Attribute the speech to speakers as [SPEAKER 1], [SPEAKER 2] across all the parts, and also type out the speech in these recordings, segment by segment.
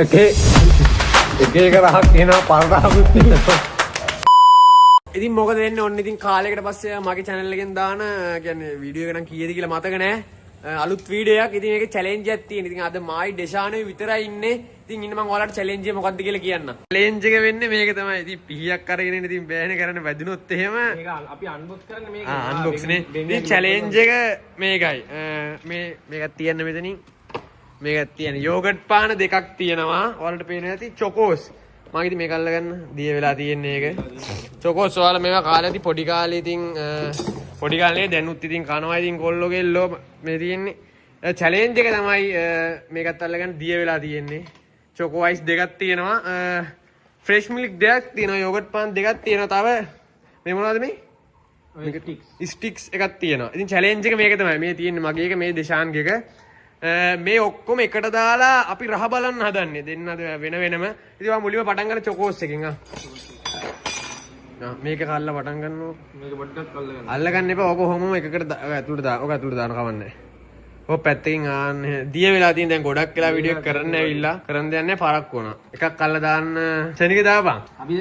[SPEAKER 1] එක රහක් තියෙනවා පරදාකුත් තියෙනවා. ඉතින් මොකද වෙන්නේ ඔන්න ඉතින් කාලයකට පස්සේ මගේ channel එකෙන් දාන කියන්නේ වීඩියෝ එක නම් කීයද කියලා මතක නැහැ. අලුත් වීඩියෝ එකක්. ඉතින් මේකේ challenge එකක් තියෙන. ඉතින් අද මායි ඩෙෂානෝයි විතරයි ඉන්නේ. ඉතින් ඉන්න මම ඔයාලට challenge එක මොකක්ද කියලා කියන්න. challenge එක වෙන්නේ මේක තමයි. ඉතින් පිහියක් අරගෙන ඉන්න ඉතින් බෑනේ කරන්න වැදුනොත් එහෙම මේක අපි unbox කරන්න මේක. unbox නේ. ඉතින් challenge එක මේකයි. මේකක් තියන්න මෙතනින්. මේකක් තියෙන යෝගට් පාන දෙකක් තියෙනවා. ඔයාලට පේන ඇති චොකෝස්. මම ඉතින් මේක අල්ලගන්න දිය වෙලා තියෙන්නේ ඒක. චොකෝස් ඔයාලා මේවා කාලේ ඉතින් පොඩි කාලේ ඉතින් පොඩි කාලේ දැනුත් ඉතින් කනවා ඉතින් කොල්ලෝ ගෙල්ලෝ මේ තියෙන්නේ. චැලෙන්ජ් එක තමයි මේකත් අල්ලගන්න දිය වෙලා තියෙන්නේ. චොකෝ අයිස් දෙකක් තියෙනවා. ෆ්‍රෙෂ් මිල්ක් දෙකක් තියෙනවා. යෝගට් පාන් දෙකක් තියෙනවා. තව මේ මොනවද මේ? ස්ටික්ස් එකක් තියෙනවා. ඉතින් චැලෙන්ජ් එක මේක තමයි. මේ තියෙන්නේ මගේ එක මේ දෙශාන්ගේ එක. මේ ඔක්කොම එකට දාලා අපි රහ බලන්න හදන්නේ දෙන්නද වෙන වෙනම. ඉතින් මම මුලින්ම පටන් ගන්න චොකෝස් එකෙන් මේක කල්ලා පටන් ගන්නවා. මේක පොඩ්ඩක් අල්ලගන්න එපා. ඔක කොහොමම එකකට ඇතුළට දාන්න. ඔක ඇතුළට දාන්න කවන්නේ. ඔය පැත්තකින් ආන්නේ දිය වෙලා තියෙන දැන් ගොඩක් වෙලා වීඩියෝ එක කරන්න ඇවිල්ලා කරන්න දෙයක් නැහැ පාරක් වුණා. එකක් අල්ල දාන්න ශනික දාපන්.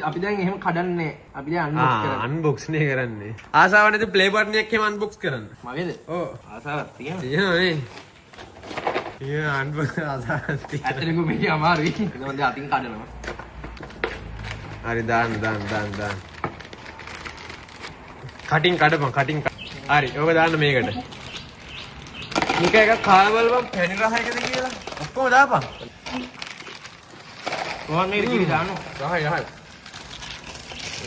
[SPEAKER 1] අපි දැන් එහෙම කඩන්නේ. අපි දැන් අන්බොක්ස් කරන්නේ. අන්බොක්ස් නේ කරන්නේ. ආසාව නැති ප්ලේ බටන් එකක් එහෙම අන්බොක්ස් කරන්න. මගේද? ඔව්. ආසාවක් තියෙනවා. තියෙනවා නේ. අන්බොක්ස් ආසාවක් තියෙනවා. ඇත්තටම මේක අමාරුයි. ඒක මම දැන් අතින් කඩනවා. හරි දාන්න. කටින් කඩපන් කටින්. හරි. ඕක දාන්න මේකට. මේක එක කාලා බලපන් පැණි රහ එකද කියලා. ඔක්කොම දාපන්. කොහොමද මේක කිරි දානවා? යහයි.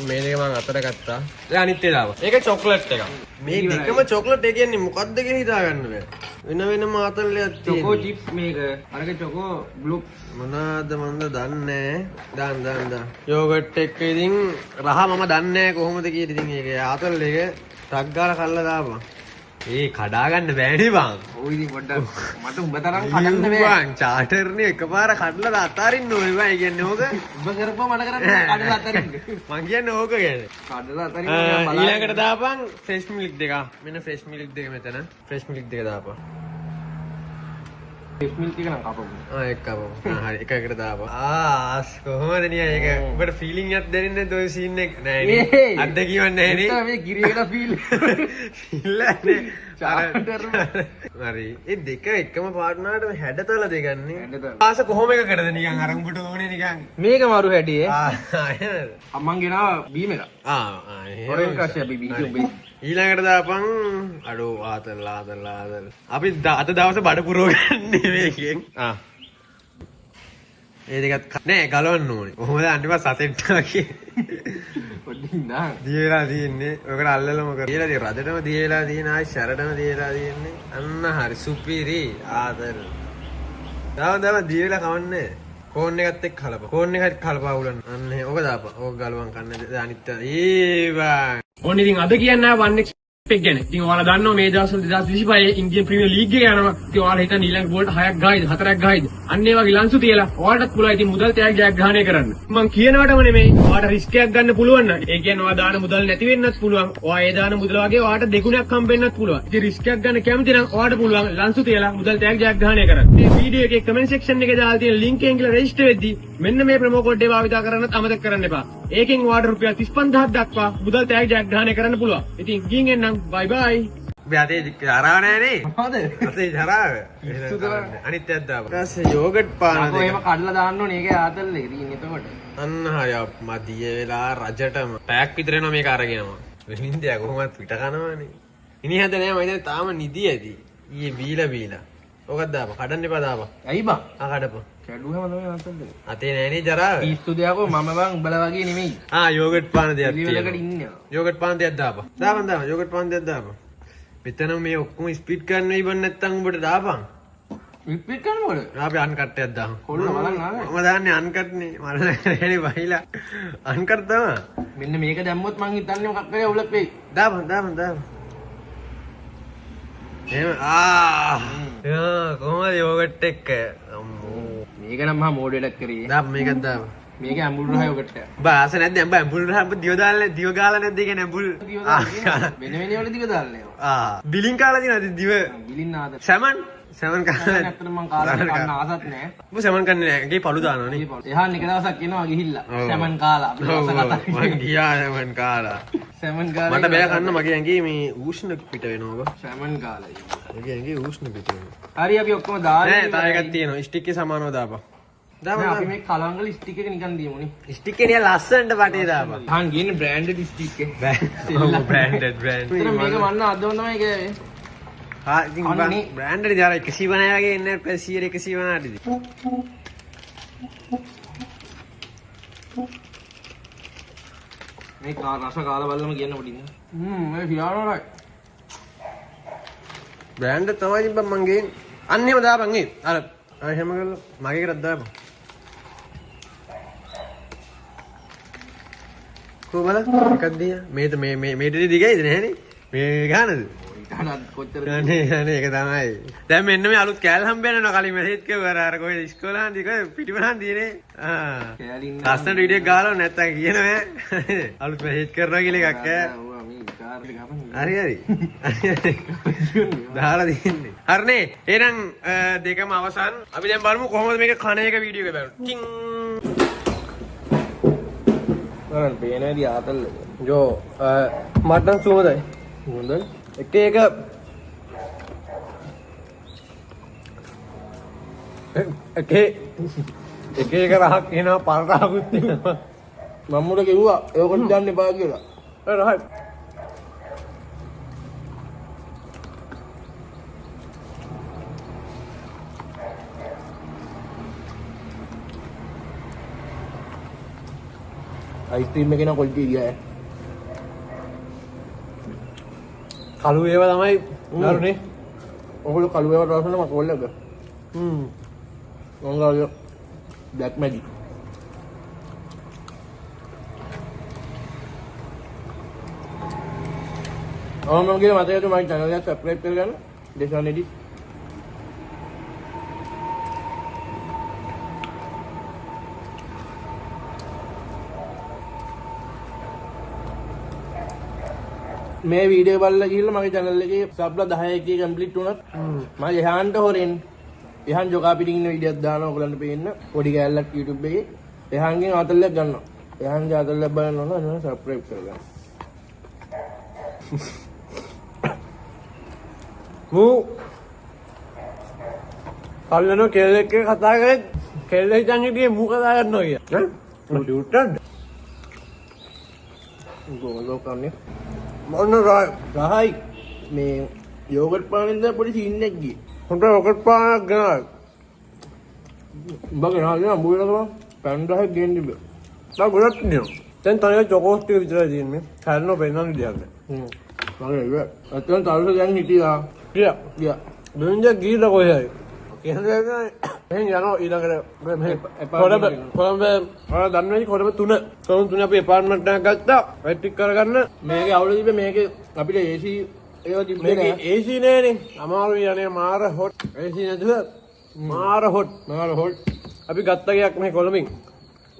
[SPEAKER 1] මේ දෙක මම අතට ගත්තා. දැන් අනිත් එක දාපන්. ඒක චොක්ලට් එකක්. මේ දෙකම චොක්ලට් එක කියන්නේ මොකක්ද කියලා හිතා ගන්න බෑ. වෙන වෙනම ආතල්ලයක් තියෙනවා. චොකෝ චිප්ස් මේක. අරක චොකෝ බ්ලු මොනවාද මන්ද දන්නේ නැහැ. දාන්න. යෝගට් එක ඉතින් රහ මම දන්නේ නැහැ කොහොමද කියලා ඉතින් ඒක ආතල් එක ටක් ගාලා කල්ලා දාපන්. ඒ කඩා ගන්න බෑනේ බං. ඔය ඉතින් පොඩ්ඩක් මට උඹ තරම් කඩන්න බෑ. බං චාටර්නේ එකපාර කඩලා අතාරින්න ඕනේ බං. ඒ කියන්නේ ඕක උඹ කරපුවා මට කරන්න කඩලා අතාරින්න. මං කියන්නේ ඕක කියන්නේ. කඩලා අතාරින්න ඊළඟට දාපන් ෆ්‍රෙෂ් මිල්ක් දෙක. මෙන්න ෆ්‍රෙෂ් මිල්ක් දෙක මෙතන. ෆ්‍රෙෂ් මිල්ක් දෙක දාපන්. ෆ්‍රෙෂ් මිල්ක් එක නම් කපපු. ඒක කපපු. හරි එකකට දාපන්. කොහොමද නිය ඒක උඹට ෆීලිං එකක් දැනෙන්නේ නැද්ද ඔය සීන් එක? නෑ නේ. අත්දැකීමක් නෑ නේ. මේ ගිරියකට ෆීල්. ෆීල් නෑ. හරි. ඒ දෙක එකම පාර්ට්නර්ට හැඩතල දෙගන්නේ. ආස කොහොම එකකටද නිකන් අර උඹට ඕනේ නිකන්. මේක මාරු හැඩියේ. අම්මන් ගෙනාව බීම එක. හොරෙන් කෂ්‍ය අපි වීඩියෝ උඹේ. ඊළඟට දාපන් අඩෝ ආතල්. අපි අද දවසේ බඩ පුරව ගන්නේ මේකෙන්. ඒ දෙකත් නෑ ගලවන්න ඕනේ. කොහොමද අන්තිම සතෙට් වගේ. පොඩ්ඩින් නා. දියලා තියෙන්නේ. ඔකට අල්ලලම කර. දියලා තියෙන රදටම දියලා තියෙන ආයි සැරටම දියලා තියෙන්නේ. අන්න හරි සුපිරි ආතල්. දාම දියලා කවන්නේ. කෝන් එකත් එක්ක කලප. කෝන් එකත් කලපා උලන්න. අන්න ඕක දාපන්. ඕක ගලවන් කන්න අනිත් ඒවා. ඕන ඉතින් අද කියන්නේ 1x එක ගැන. ඉතින් ඔයාලා දන්නවා මේ දවස්වල 2025 ඉන්දියන් ප්‍රීමියර් ලීග් එක යනවා. ඉතින් ඔයාලා හිතන ඊළඟ ගෝල්ට 6ක් ගහයිද 4ක් ගහයිද? අන්න ඒ වගේ ලන්සු තියලා ඔයාලටත් පුළුවන් ඉතින් මුදල් තෑග්ගයක් ජයග්‍රහණය කරන්න. මම කියනවටම නෙමෙයි. ඔයාලට රිස්ක් එකක් ගන්න පුළුවන් නම් ඒ කියන්නේ ඔයා දාන මුදල් නැති වෙන්නත් පුළුවන්. ඔයා ඒ දාන මුදල වගේ ඔයාලට දෙගුණයක් හම්බෙන්නත් පුළුවන්. ඉතින් රිස්ක් එකක් ගන්න කැමති නම් ඔයාලට පුළුවන් ලන්සු තියලා මුදල් තෑග්ගයක් ජයග්‍රහණය කරන්න. මේ වීඩියෝ එකේ කමෙන්ට් සෙක්ෂන් එකේ දාලා තියෙන ලින්ක් එකෙන් ගිහලා රෙජිස්ටර් වෙද්දී මෙන්න මේ ප්‍රොමෝ කෝඩ් එක භාවිත කරන්නත් අමතක කරන්න එපා. ඒකෙන් ඔයාලට රුපියල් 35000ක් දක්වා මුදල් තෑග්ගයක් ජයග්‍රහණය කරන්න පුළුවන්. ඉතින් ගිහින් එන්නම් බයි බයි. අතේ ජරාව නෑනේ. මොකද? අතේ ජරාව. අනිත්‍යයක් දාපන්. ඊපස්සේ යෝගට් පාන දෙක. ඔය එහෙම කඩලා දාන්න ඕනේ. ඒකේ ආතල් එක තියෙන එතකොට. අන්න හරි මදිය වෙලා රජටම. පැයක් විතර එනවා මේක අරගෙනම. වෙනින්දයා කොහොමවත් පිට කනවනේ. ඉනි හැද නෑ මම ඉතින් තාම නිදි ඇති. ඊයේ බීලා. ඕකත් දාපන්. කඩන්න එපා දාපන්. ඇයි බං? කඩපන්. කැඩුවම තමයි ආතල් දෙක. අතේ නෑනේ ජරාව. පිස්සු දෙයක්ව මම බං උඹලා වගේ නෙමෙයි. යෝගට් පාන දෙයක් තියෙනවා. යෝගට් පාන දෙයක් දාපන්. දාපන්. යෝගට් පාන දෙයක් දාපන්. මෙතන මේ ඔක්කොම ස්පීඩ් කරන්න ඉබන් නැත්තම් උඹට දාපන්. ස්පීඩ් කරනවද? අපි අන්කට් එකක් දාමු. කොල්ල බලන්න ආවේ. මම දාන්නේ අන්කට් නේ. මම නෑනේ වහිලා. අන්කට් තමයි. මෙන්න මේක දැම්මොත් මං හිතන්නේ මොකක් කරේ උලක් වෙයි. දාපන්. එහෙම කොහමද යෝගට් එක? අම්මෝ. මේක නම් මහා මෝඩෙඩක් කරේ. දාපන් මේකත් දාපන්. මේක ඇඹුල් රහ යෝගට් එක. බාස නැද්ද? ඇඹුල් රහ දිව දාලා දිව ගාලා නැද්ද? ඒ කියන්නේ ඇඹුල් වෙන වල දිව දාලා නේද? බිලින් කාලා දිනවද දිව? බිලින් නාද. සැමන් සැමන් කාලා
[SPEAKER 2] ඇත්තටම මං කාලා කන්න ආසත් නෑ.
[SPEAKER 1] ඔබ සැමන් කන්නේ නැහැ. ඒකේ පළු දානවනේ.
[SPEAKER 2] එහා එක දවසක් එනවා ගිහිල්ලා. සැමන් කාලා අපි දවස් කතා
[SPEAKER 1] මං ගියා සැමන් කාලා.
[SPEAKER 2] සැමන් කාලා
[SPEAKER 1] මට බෑ කන්න මගේ ඇඟේ මේ උෂ්ණ පිට වෙනවා ඔබ.
[SPEAKER 2] සැමන් කාලා.
[SPEAKER 1] මගේ ඇඟේ උෂ්ණ පිට වෙනවා.
[SPEAKER 2] හරි අපි ඔක්කොම දාලා
[SPEAKER 1] නෑ තාය එකක් තියෙනවා. ස්ටික් එක සමානව දාපන්.
[SPEAKER 2] දාපන් අපි මේ කලවංගල ස්ටික් එක නිකන් දීමුනේ.
[SPEAKER 1] ස්ටික් එක නිකන් ලස්සනට වටේ දාපන්.
[SPEAKER 2] හාන් ගියන්නේ බ්‍රෑන්ඩඩ් ස්ටික් එක.
[SPEAKER 1] Branded brand.
[SPEAKER 2] මේක මන්න අදම තමයි ගෑවේ.
[SPEAKER 1] हाँ ब्रांड जा रहा है किसी बनाया गया इन्हें पैसे ये किसी बना दी
[SPEAKER 2] मैं कार राशा काला वाला में गिरना पड़ेगा मैं फिर आ रहा है
[SPEAKER 1] ब्रांड तमाम जब मंगे अन्य बता मंगे अरे अरे हम अगर मागे के रद्दा है को बोला कर दिया मैं तो मैं मेरे दी गई इतने हैं नहीं मैं कहा ना අනේ අනේ ඒක තමයි. දැන් මෙන්න මේ අලුත් කෑල්ල හම්බ වෙනවා කලින් මෙහෙත් කිව්වා අර කොහෙද ඉස්කෝලේන්දී කොහෙද පිටිපහන් දිනේ. කෑලින් ලස්සන වීඩියෝ එකක් ගහලා නැත්තම් කියනවා අලුත් මෙහෙත් කරනවා කියලා එකක් ඈ. හරි හරි. දාලා දෙන්නේ. හරිනේ. එහෙනම් දෙකම අවසන්. අපි දැන් බලමු කොහොමද මේක කණ එක වීඩියෝ එක බලමු. ටින්.
[SPEAKER 2] කරන් පේනේදී ආතල්.
[SPEAKER 1] ජෝ මටන් සුවඳයි. හොඳයි. එක එක රහක් එනවා පරටාකුත් තියෙනවා
[SPEAKER 2] මම්මුට කිව්වා ඒකට යන්න එපා කියලා.
[SPEAKER 1] ඒ රහයි.
[SPEAKER 2] අයිස්ක්‍රීම් එකේ න කොල්ටි ගියා.
[SPEAKER 1] කළු ඒවා තමයි නරුනේ.
[SPEAKER 2] ඔයගොල්ලෝ කළු ඒවා රසන මම කොල්ලක. මොංගාලිය බ්ලැක් මැජික්. මම කියන මතකයට මගේ channel එක subscribe කරගන්න. දේශාන් එඩිට්. මේ වීඩියෝ බලලා ගිහලා මගේ channel එකේ සබ්ලා 10 කී කම්ප්ලීට් වුණත් මම එහාන්ට හොරෙන් එහාන් ජෝකා පිටින් ඉන්න වීඩියෝස් දානවා ඔයගලන්ට පේන්න පොඩි කැලලක් YouTube එකේ එහාන්ගෙන් ආතල්ලක් ගන්නවා එහාන්ගේ ආතල්ලක් බලන්න ඕන අන්න subscribe කරගන්න
[SPEAKER 1] මූ කල්ලනෝ කෙල්ල එක්ක කතා කරේ කෙල්ල හිතන් හිටියේ මූ කතා කරනවා කියලා ඈ ෂූට්ටඩ්
[SPEAKER 2] ගෝලෝ කන්නේ
[SPEAKER 1] මොන රහයි
[SPEAKER 2] මේ යෝගට් පානෙන්ද පොඩි සීන් එකක් ගියේ.
[SPEAKER 1] හොඳ යෝගට් පානක් ගනවා.
[SPEAKER 2] උඹගේ නාලේ අඹුවෙල ගම පැන් 10ක් ගෙන්න තිබ්බා.
[SPEAKER 1] නා ගොඩක් නියෝ. දැන් තනියම චොකෝස් ටික විතරයි තියෙන්නේ. හැරෙන්න පෙන්නන්න දෙයක් නෑ.
[SPEAKER 2] මගේ ඒක. අතන තරුස දැන් හිටියා. ගියා.
[SPEAKER 1] දෙන්ජ ගිහිල්ලා කොහෙයි. කියන්නේ එහෙන් යනවා ඊළඟට මේ කොළඹ ඔයාලා දන්නවනේ කොළඹ 3 කොළඹ 3 අපි ඇපාර්ට්මන්ට් එකක් ගත්තා වැටික් කරගන්න
[SPEAKER 2] මේකේ අවුල තිබ්බේ මේකේ අපිට AC ඒවා තිබ්බේ
[SPEAKER 1] මේකේ AC නෑනේ අමාරුයි යන්නේ මාර හොට් AC නැතුව මාර හොට් අපි ගත්ත ගයක් මේ කොළඹින්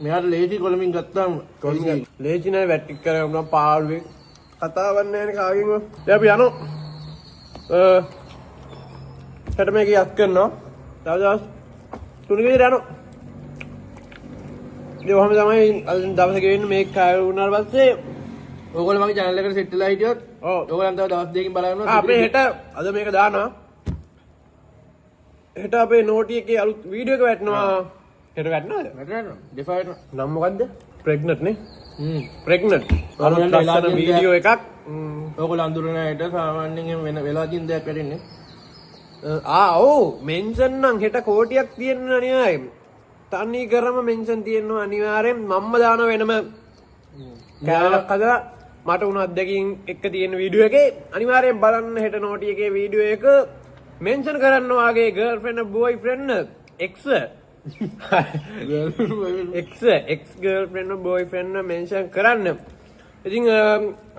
[SPEAKER 2] මෙයාට ලේසි කොළඹින් ගත්තාම
[SPEAKER 1] ලේසි නෑ වැටික් කරගන්න පාළුවේ කතාවක් නෑනේ කාගෙන්වත් දැන් අපි යනවා හෙට මේක යත් කරනවා දවස් 3 විතර යනවා. ඒ වහම තමයි දවසක වෙන්නේ මේක කාය වුණාට පස්සේ
[SPEAKER 2] ඕගොල්ලෝ මගේ channel එකට set වෙලා හිටියොත් ඕගොල්ලන් තව දවස් දෙකකින් බලනවා.
[SPEAKER 1] අපි හෙට අද මේක දානවා. හෙට අපේ නෝටි එකේ අලුත් වීඩියෝ එක වැටෙනවා. හෙට වැටෙනවද?
[SPEAKER 2] වැටෙනවා. දෙපා වැටෙනවා.
[SPEAKER 1] නම් මොකද්ද? ප්‍රෙග්නන්ට් නේ. ප්‍රෙග්නන්ට්. අලුත් ලස්සන වීඩියෝ එකක්.
[SPEAKER 2] ඕගොල්ලෝ අඳුරන ඇයට සාමාන්‍යයෙන් වෙන වෙලා තියෙන දෙයක් වැටෙන්නේ.
[SPEAKER 1] ඔව් මෙන්ෂන් නම් හෙට කෝටියක් තියෙන්න අනිවාර්යෙන්. තනි කරම මෙන්ෂන් තියෙනවා අනිවාර්යෙන්. මම්ම දාන වෙනම කෑල්ලක් හදලා මට උණු අත්දැකීම් එක්ක තියෙන වීඩියෝ එකේ අනිවාර්යෙන් බලන්න හෙට නෝටි එකේ වීඩියෝ එක මෙන්ෂන් කරන්න වාගේ girlfriend boyfriend X girlfriend boyfriend mention කරන්න. ඉතින්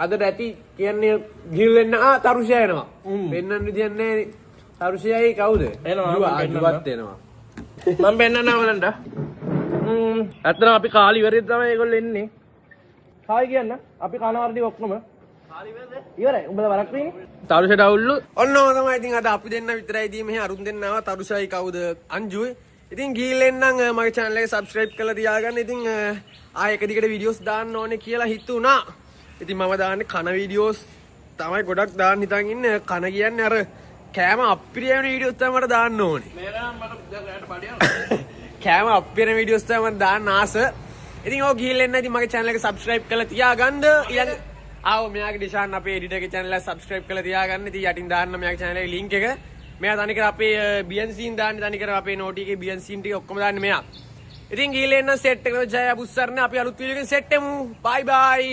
[SPEAKER 1] අදට ඇති කියන්නේ ගිහින් තරුෂයා එනවා. පෙන්නන්න විදියක් නැහැ. තරුෂයයි කවුද? එනවා ජුවත් එනවා.
[SPEAKER 2] මම පෙන්නන්න අවලන්ට. ඇත්තටම අපි කාලි ඉවරෙද්දී තමයි ඒගොල්ලෝ එන්නේ. හායි කියන්න. අපි කනවර්දී ඔක්කොම. ඉවරයි. උඹලා වරක් වෙන්නේ. තරුෂට අවුල්ලු.
[SPEAKER 1] ඔන්න ඔය තමයි ඉතින් අද අපි දෙන්න විතරයි ඉතින් මෙහි අරුන් දෙන්න ආවා තරුෂයි කවුද අංජුයි. ඉතින් ගිහිල්ලා එන්නම් මගේ channel එක subscribe කරලා තියාගන්න. ඉතින් ආයෙ එක දිගට videos දාන්න ඕනේ කියලා හිතුණා. ඉතින් මම දාන්නේ කන videos තමයි ගොඩක් දාන්න හිතන් ඉන්නේ. කන කියන්නේ අර කෑම අප්පිරිය වෙන videos තමයි මට දාන්න ඕනේ.
[SPEAKER 2] මේක නම් මට දැන් පඩියනවා.
[SPEAKER 1] කෑම අප්පිරිය වෙන videos තමයි මට දාන්න ආස. ඉතින් ඔය ගිහිල්ලා එන්න ඉතින් මගේ channel එක subscribe කරලා තියාගන්න. ආව මෙයාගේ ඩිෂාන් අපේ එඩිටර් ගේ channel එක subscribe කරලා තියාගන්න. ඉතින් යටින් දාන්න මෙයාගේ channel එකේ link එක. මෙයා තනිකර අපේ BNC න් දාන්නේ තනිකර අපේ නෝටි එකේ BNC න් ටික ඔක්කොම දාන්නේ මෙයා. ඉතින් ගිහිල්ලා එන්න සෙට් එකට ජය අබුස්සර්නේ අපි අලුත් වීඩියෝ එකකින් සෙට් එමු. bye bye.